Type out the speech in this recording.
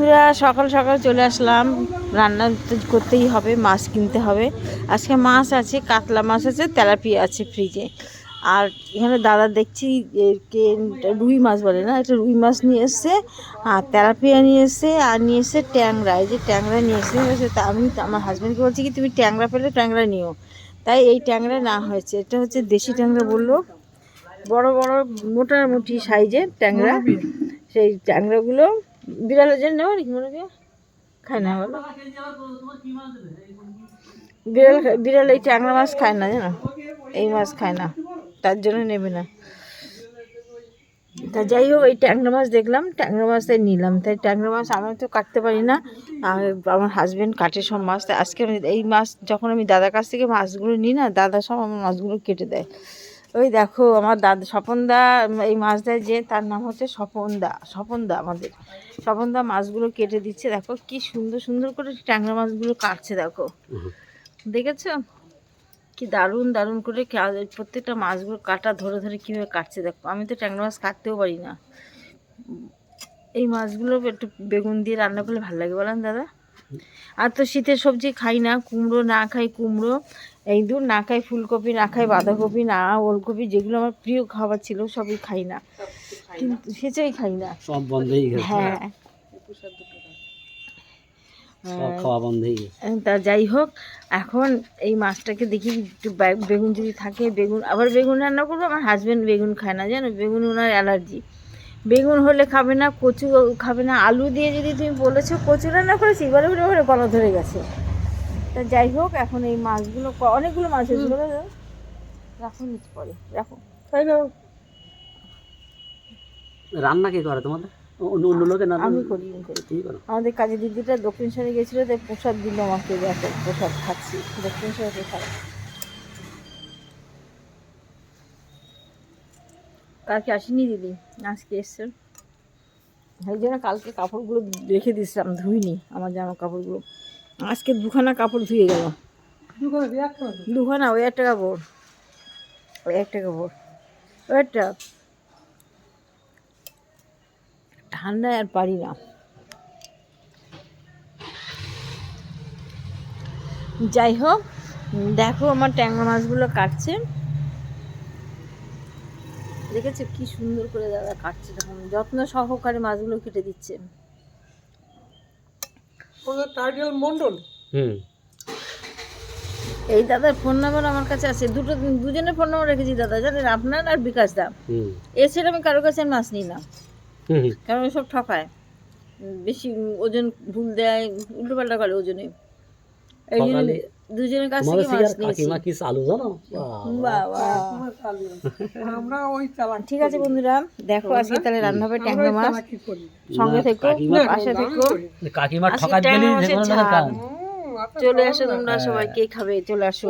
বন্ধুরা, সকাল সকাল চলে আসলাম। রান্না করতেই হবে, মাছ কিনতে হবে। আজকে মাছ আছে, কাতলা মাছ আছে, তেলাপিয়া আছে ফ্রিজে। আর এখানে দাদা দেখছি রুই মাছ বলে না, এটা রুই মাছ নিয়ে এসছে, আর তেলাপিয়া নিয়ে এসছে, আর নিয়ে এসছে ট্যাংরা। এই যে ট্যাংরা নিয়ে এসছে, তা আমি আমার হাজব্যান্ডকে বলছি কি তুমি ট্যাংরা পেলে ট্যাংরা নিও। তাই এই ট্যাংরা না হয়েছে, এটা হচ্ছে দেশি ট্যাংরা বললো, বড় বড় মোটামুটি সাইজের ট্যাংরা। সেই ট্যাংরাগুলো বিড়ালের জন্য নেওয়া নাকি মনে খায় না, বলো বিড়াল এই ট্যাংরা মাছ খায় না, জানো, এই মাছ খায় না, তার জন্য নেবে না। তা যাই হোক, এই ট্যাংরা মাছ দেখলাম, ট্যাংরা মাছ তাই নিলাম। তাই ট্যাংরা মাছ আমি তো কাটতে পারি না, আমার হাজব্যান্ড কাটে সব মাছ। তাই আজকে আমি এই মাছ যখন আমি দাদার কাছ থেকে মাছগুলো নিই না, দাদা সব আমার মাছগুলো কেটে দেয়। ওই দেখো আমার দাদা স্বপনদা এই মাছ দেয়, যে তার নাম হচ্ছে স্বপনদা আমাদের স্বপনদা মাছগুলো কেটে দিচ্ছে। দেখো কি সুন্দর সুন্দর করে ট্যাংরা মাছগুলো কাটছে, দেখো দেখেছো কি দারুণ দারুণ করে প্রত্যেকটা মাছগুলো কাটা ধরে ধরে কীভাবে কাটছে। দেখো আমি তো ট্যাংরা মাছ কাটতেও পারি না। এই মাছগুলো একটু বেগুন দিয়ে রান্না করলে ভালো লাগে, বলেন দাদা। আর তো শীতের সবজি খাই না, কুমড়ো না খাই, কুমড়ো এই দূর না খাই, ফুলকপি না খাই, বাঁধাকপি না, ওলকপি, যেগুলো আমার প্রিয় খাবার ছিল সবই খাই না, কিন্তু সেটাই খাই না, সব বন্ধই গেছে। হ্যাঁ, খাওয়া বন্ধই গেছে। তা যাই হোক, এখন এই মাছটাকে দেখি একটু বেগুন যদি থাকে, বেগুন আবার বেগুন রান্না করবো। আমার হাজব্যান্ড বেগুন খায় না, জানো, বেগুন ওনার অ্যালার্জি। বেগুন হলে খাবে না, কচু খাবে না। আলু দিয়ে যদি তুমি বলেছো কচু রান্না করেছি, এবারে গলা ধরে গেছে। তা যাই হোক, এখন এই মাছগুলো অনেকগুলো মাছ হয়েছিল, রাখো নিচে পরে রাখো। তাই না, রান্না কে করে তোমাদের? অন্য লোকে না, আমি করি। আমাদের কাজে দিদিটা দক্ষিণেশ্বরে গেছিলো, তাই প্রসাদ দিল আমাকে। দেখো প্রসাদ খাচ্ছি, দক্ষিণেশ্বরে প্রসাদ। কালকে আসেনি দিদি, আজকে এসছে। এই জন্য কালকে কাপড়গুলো রেখে দিয়েছিলাম, ধুইনি আমার জামা কাপড়গুলো। আজকে দুখানা কাপড় ধুয়ে গেল। দুখানা, ওই একটা কাপড়, ওই একটা কাপড়, ওই একটা। ঠান্ডায় আর পারি না। যাই হোক, দেখো আমার ট্যাংরা মাছগুলো কাটছে, দেখেছো কি সুন্দর করে দাদা কাটছে, তখন যত্ন সহকারে মাছগুলো কেটে দিচ্ছে। মন্ডল, এই দাদার ফোন নাম্বার আমার কাছে আছে, দুজনের ফোন নাম্বার রেখেছি দাদা, জানেন, আপনার আর বিকাশ দা। এছাড়া আমি কারো কাছে মাছ নিই না, কারণ সব ঠকায়, বেশি ওজন ভুল দেয়, উল্টো পাল্টা করে ওজনে। এই জন্য দুজনের কাছ থেকে মাছ নিয়েছি। ঠিক আছে বন্ধুরা, দেখো আজকে তাহলে রান্না হবে ট্যাংরা মাছ। সঙ্গে থেকো, পাশে থেকো। চলে আসো তোমরা সবাই, কে খাবে চলে আসো।